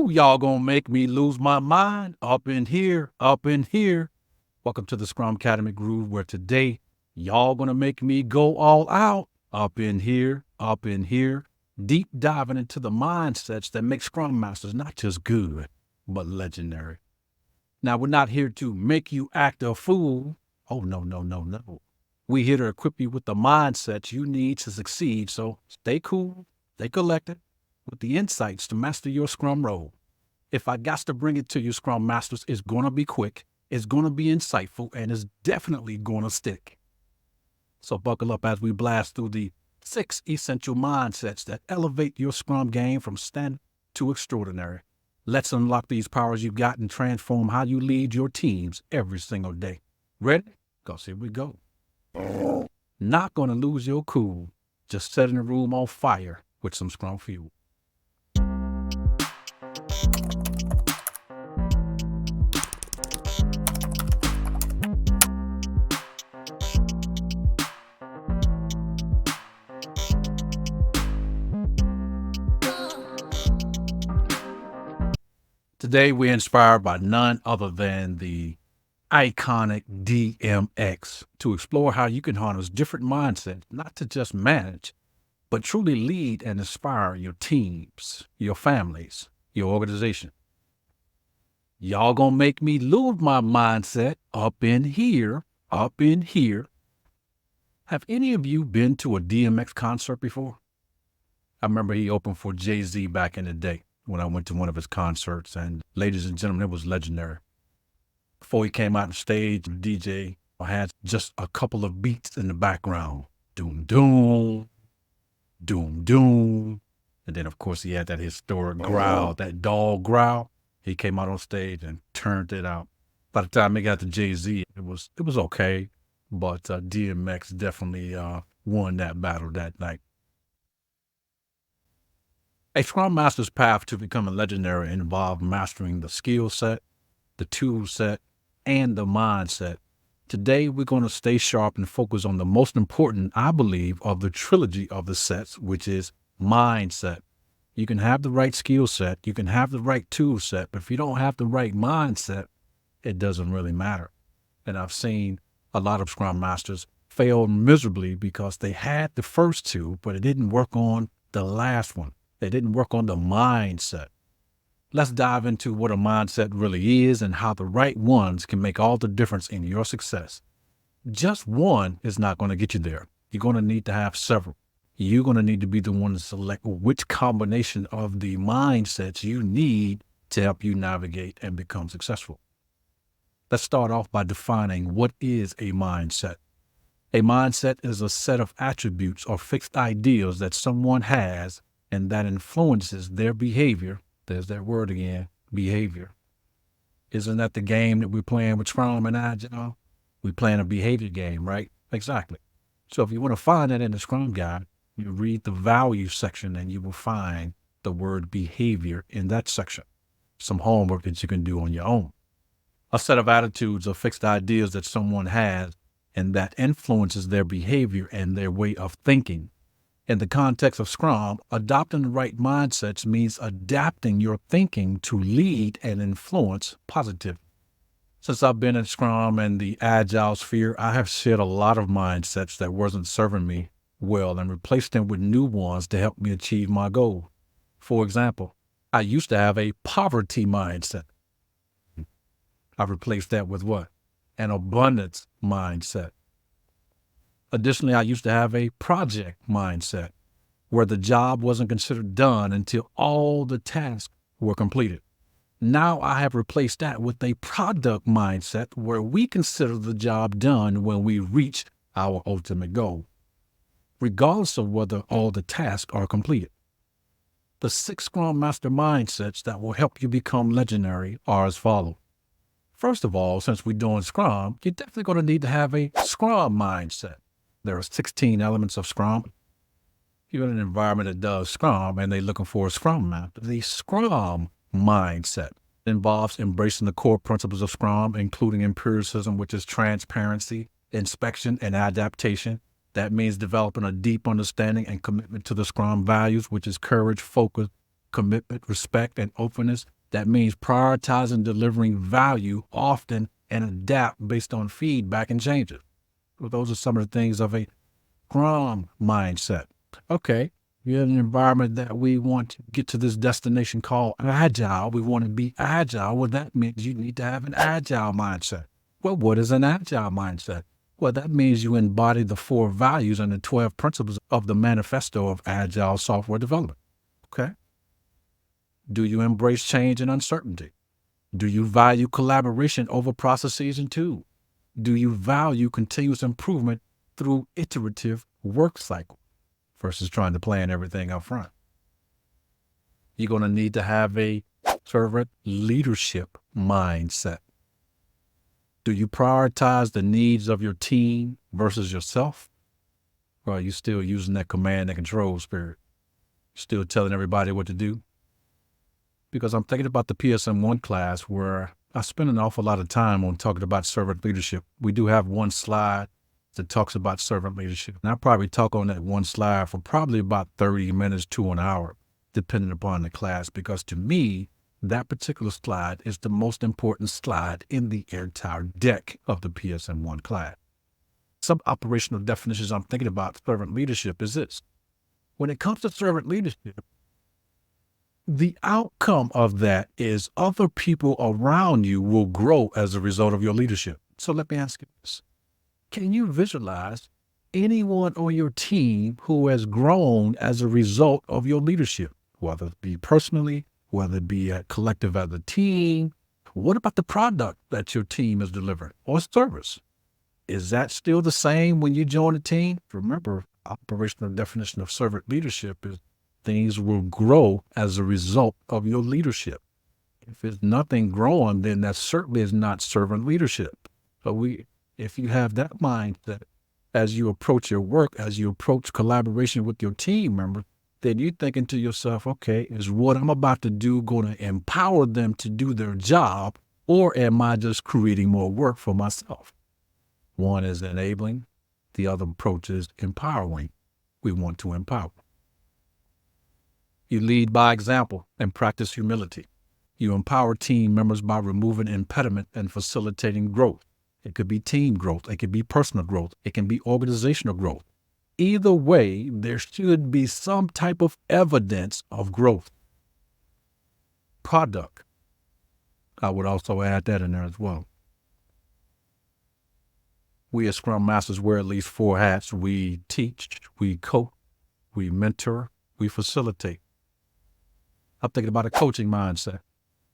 Ooh, y'all gonna make me lose my mind up in here, up in here. Welcome to the Scrumcademy groove where today y'all gonna make me go all out up in here, up in here, deep diving into the mindsets that make Scrum Masters not just good, but legendary. Now, we're not here to make you act a fool. Oh, no, no, no, no. We're here to equip you with the mindsets you need to succeed. So stay cool, stay collected, with the insights to master your Scrum role. If I got to bring it to you, Scrum Masters, it's going to be quick, it's going to be insightful, and it's definitely going to stick. So buckle up as we blast through the 6 essential mindsets that elevate your Scrum game from standard to extraordinary. Let's unlock these powers you've got and transform how you lead your teams every single day. Ready? Because here we go. Not going to lose your cool, just setting the room on fire with some Scrum fuel. Today, we're inspired by none other than the iconic DMX to explore how you can harness different mindsets, not to just manage, but truly lead and inspire your teams, your families, your organization. Y'all gonna make me lose my mindset up in here, up in here. Have any of you been to a DMX concert before? I remember he opened for Jay-Z back in the day when I went to one of his concerts, and ladies and gentlemen, it was legendary. Before he came out on stage, the DJ had just a couple of beats in the background. Doom, doom, doom, doom. And then, of course, he had that historic growl, that dog growl. He came out on stage and turned it out. By the time he got to Jay-Z, it was okay, but DMX definitely won that battle that night. A Scrum Master's path to becoming legendary involved mastering the skill set, the tool set, and the mindset. Today, we're going to stay sharp and focus on the most important, I believe, of the trilogy of the sets, which is mindset. You can have the right skill set, you can have the right tool set, but if you don't have the right mindset, it doesn't really matter. And I've seen a lot of Scrum Masters fail miserably because they had the first two, but it didn't work on the last one. They didn't work on the mindset. Let's dive into what a mindset really is and how the right ones can make all the difference in your success. Just one is not going to get you there. You're going to need to have several. You're going to need to be the one to select which combination of the mindsets you need to help you navigate and become successful. Let's start off by defining what is a mindset. A mindset is a set of attributes or fixed ideals that someone has and that influences their behavior. There's that word again, behavior. Isn't that the game that we're playing with Scrum and Agile? We're playing a behavior game, right? Exactly. So if you want to find that in the Scrum Guide, you read the value section and you will find the word behavior in that section. Some homework that you can do on your own. A set of attitudes or fixed ideas that someone has and that influences their behavior and their way of thinking. In the context of Scrum, adopting the right mindsets means adapting your thinking to lead and influence positively. Since I've been in Scrum and the Agile sphere, I have shed a lot of mindsets that wasn't serving me well and replaced them with new ones to help me achieve my goal. For example, I used to have a poverty mindset. I replaced that with what? An abundance mindset. Additionally, I used to have a project mindset where the job wasn't considered done until all the tasks were completed. Now I have replaced that with a product mindset where we consider the job done when we reach our ultimate goal, regardless of whether all the tasks are completed. The 6 Scrum Master mindsets that will help you become legendary are as follows. First of all, since we're doing Scrum, you're definitely going to need to have a Scrum mindset. There are 16 elements of Scrum. If you're in an environment that does Scrum and they're looking for a Scrum Master, the Scrum mindset involves embracing the core principles of Scrum, including empiricism, which is transparency, inspection, and adaptation. That means developing a deep understanding and commitment to the Scrum values, which is courage, focus, commitment, respect, and openness. That means prioritizing delivering value often and adapt based on feedback and changes. So those are some of the things of a Scrum mindset. Okay, you're in an environment that we want to get to this destination called Agile. We want to be Agile. Well, that means you need to have an Agile mindset. Well, what is an Agile mindset? Well, that means you embody the 4 values and the 12 principles of the manifesto of Agile software development. Okay. Do you embrace change and uncertainty? Do you value collaboration over processes and tools? Do you value continuous improvement through iterative work cycle versus trying to plan everything up front? You're going to need to have a servant leadership mindset. Do you prioritize the needs of your team versus yourself? Or are you still using that command and control spirit? Still telling everybody what to do? Because I'm thinking about the PSM1 class where I spend an awful lot of time on talking about servant leadership. We do have one slide that talks about servant leadership. And I'll probably talk on that one slide for probably about 30 minutes to an hour, depending upon the class, because to me, that particular slide is the most important slide in the entire deck of the PSM1 class. Some operational definitions I'm thinking about servant leadership is this. When it comes to servant leadership, the outcome of that is other people around you will grow as a result of your leadership. So let me ask you this. Can you visualize anyone on your team who has grown as a result of your leadership, whether it be personally, whether it be a collective as a team? What about the product that your team is delivering or service? Is that still the same when you join a team? Remember, operational definition of servant leadership is things will grow as a result of your leadership. If it's nothing growing, then that certainly is not servant leadership. So if you have that mindset as you approach your work, as you approach collaboration with your team members, then you're thinking to yourself, okay, is what I'm about to do going to empower them to do their job, or am I just creating more work for myself? One is enabling, the other approach is empowering. We want to empower. You lead by example and practice humility. You empower team members by removing impediment and facilitating growth. It could be team growth. It could be personal growth. It can be organizational growth. Either way, there should be some type of evidence of growth. Product. I would also add that in there as well. We as Scrum Masters wear at least 4 hats. We teach, we coach, we mentor, we facilitate. I'm thinking about a coaching mindset.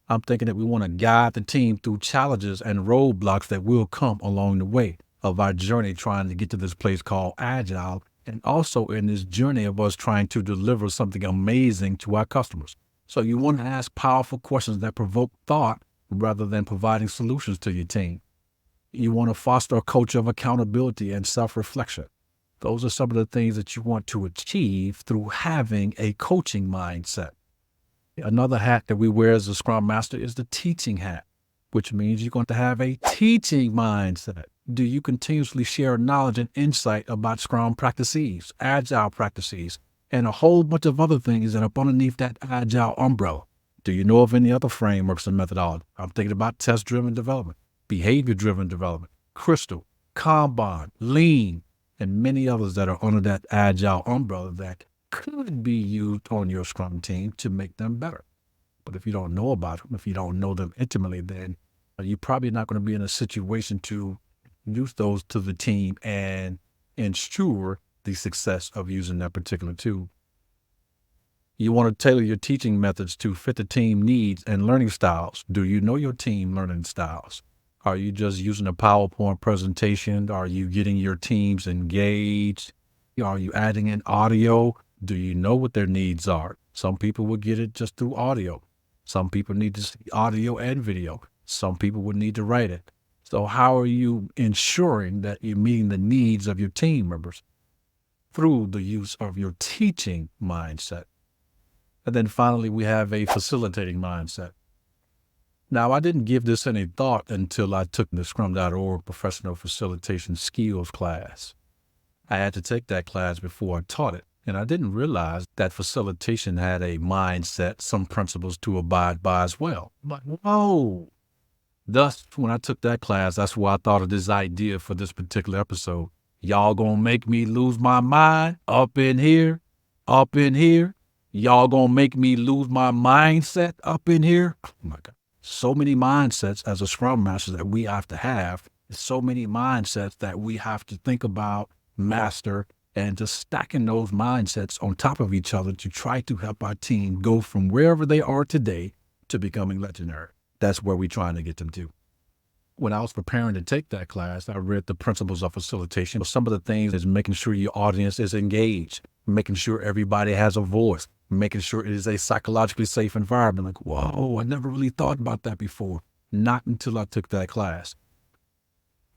I'm thinking that we want to guide the team through challenges and roadblocks that will come along the way of our journey trying to get to this place called Agile, and also in this journey of us trying to deliver something amazing to our customers. So you want to ask powerful questions that provoke thought rather than providing solutions to your team. You want to foster a culture of accountability and self-reflection. Those are some of the things that you want to achieve through having a coaching mindset. Another hat that we wear as a Scrum Master is the teaching hat, which means you're going to have a teaching mindset. Do you continuously share knowledge and insight about Scrum practices, Agile practices, and a whole bunch of other things that are underneath that Agile umbrella? Do you know of any other frameworks and methodology? I'm thinking about test-driven development, behavior-driven development, Crystal, Kanban, Lean, and many others that are under that Agile umbrella that could be used on your Scrum team to make them better. But if you don't know about them, if you don't know them intimately, then you're probably not going to be in a situation to use those to the team and ensure the success of using that particular tool. You want to tailor your teaching methods to fit the team needs and learning styles. Do you know your team learning styles? Are you just using a PowerPoint presentation? Are you getting your teams engaged? Are you adding in audio? Do you know what their needs are? Some people will get it just through audio. Some people need to see audio and video. Some people would need to write it. So how are you ensuring that you're meeting the needs of your team members through the use of your teaching mindset? And then finally, we have a facilitating mindset. Now, I didn't give this any thought until I took the Scrum.org Professional Facilitation Skills class. I had to take that class before I taught it. And I didn't realize that facilitation had a mindset, some principles to abide by as well. I'm like, whoa. Thus, when I took that class, that's why I thought of this idea for this particular episode. Y'all gonna make me lose my mind up in here, up in here. Y'all gonna make me lose my mindset up in here. Oh my God. So many mindsets as a Scrum Master that we have to have. So many mindsets that we have to think about, master, and just stacking those mindsets on top of each other to try to help our team go from wherever they are today to becoming legendary. That's where we're trying to get them to. When I was preparing to take that class, I read the principles of facilitation. Some of the things is making sure your audience is engaged, making sure everybody has a voice, making sure it is a psychologically safe environment. Like, whoa, I never really thought about that before. Not until I took that class.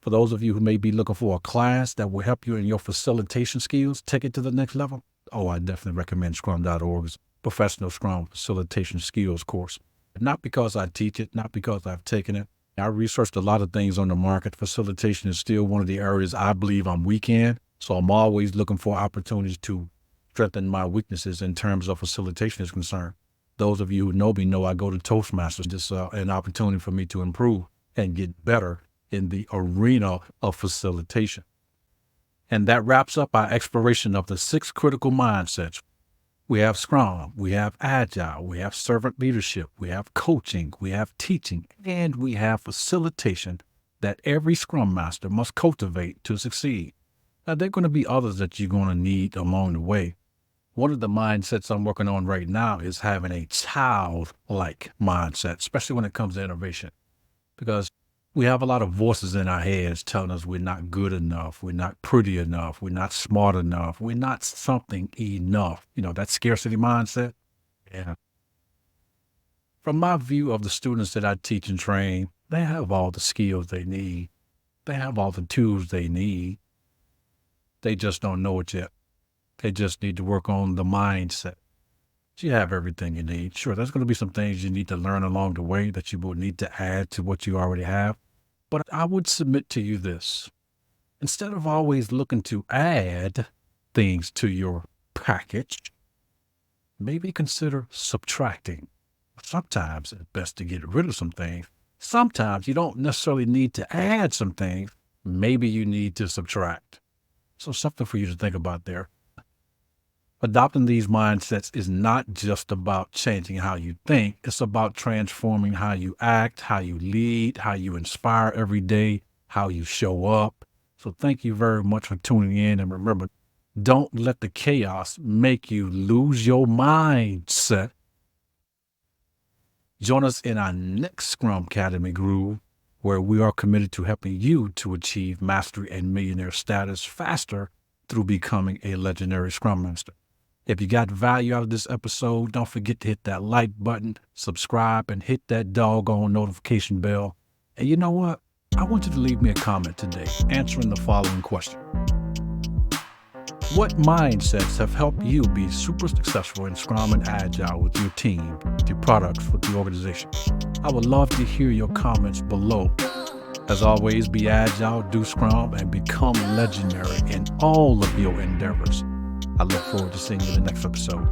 For those of you who may be looking for a class that will help you in your facilitation skills, take it to the next level. Oh, I definitely recommend Scrum.org's Professional Scrum Facilitation Skills course. Not because I teach it, not because I've taken it. I researched a lot of things on the market. Facilitation is still one of the areas I believe I'm weak in. So I'm always looking for opportunities to strengthen my weaknesses in terms of facilitation is concerned. Those of you who know me know I go to Toastmasters. This is an opportunity for me to improve and get better in the arena of facilitation. And that wraps up our exploration of the 6 critical mindsets. We have Scrum, we have Agile, we have servant leadership, we have coaching, we have teaching, and we have facilitation that every Scrum Master must cultivate to succeed. Now, there are going to be others that you're going to need along the way. One of the mindsets I'm working on right now is having a childlike mindset, especially when it comes to innovation, because we have a lot of voices in our heads telling us we're not good enough, we're not pretty enough, we're not smart enough, we're not something enough. You know, that scarcity mindset. Yeah. From my view of the students that I teach and train, they have all the skills they need. They have all the tools they need. They just don't know it yet. They just need to work on the mindset. You have everything you need. Sure, there's going to be some things you need to learn along the way that you will need to add to what you already have. But I would submit to you this. Instead of always looking to add things to your package, maybe consider subtracting. Sometimes it's best to get rid of some things. Sometimes you don't necessarily need to add some things. Maybe you need to subtract. So something for you to think about there. Adopting these mindsets is not just about changing how you think. It's about transforming how you act, how you lead, how you inspire every day, how you show up. So thank you very much for tuning in. And remember, don't let the chaos make you lose your mindset. Join us in our next Scrumcademy groove, where we are committed to helping you to achieve mastery and millionaire status faster through becoming a legendary Scrum Master. If you got value out of this episode, don't forget to hit that like button, subscribe, and hit that doggone notification bell. And you know what? I want you to leave me a comment today answering the following question. What mindsets have helped you be super successful in Scrum and Agile with your team, your products, with the organization? I would love to hear your comments below. As always, be agile, do Scrum, and become legendary in all of your endeavors. I look forward to seeing you in the next episode.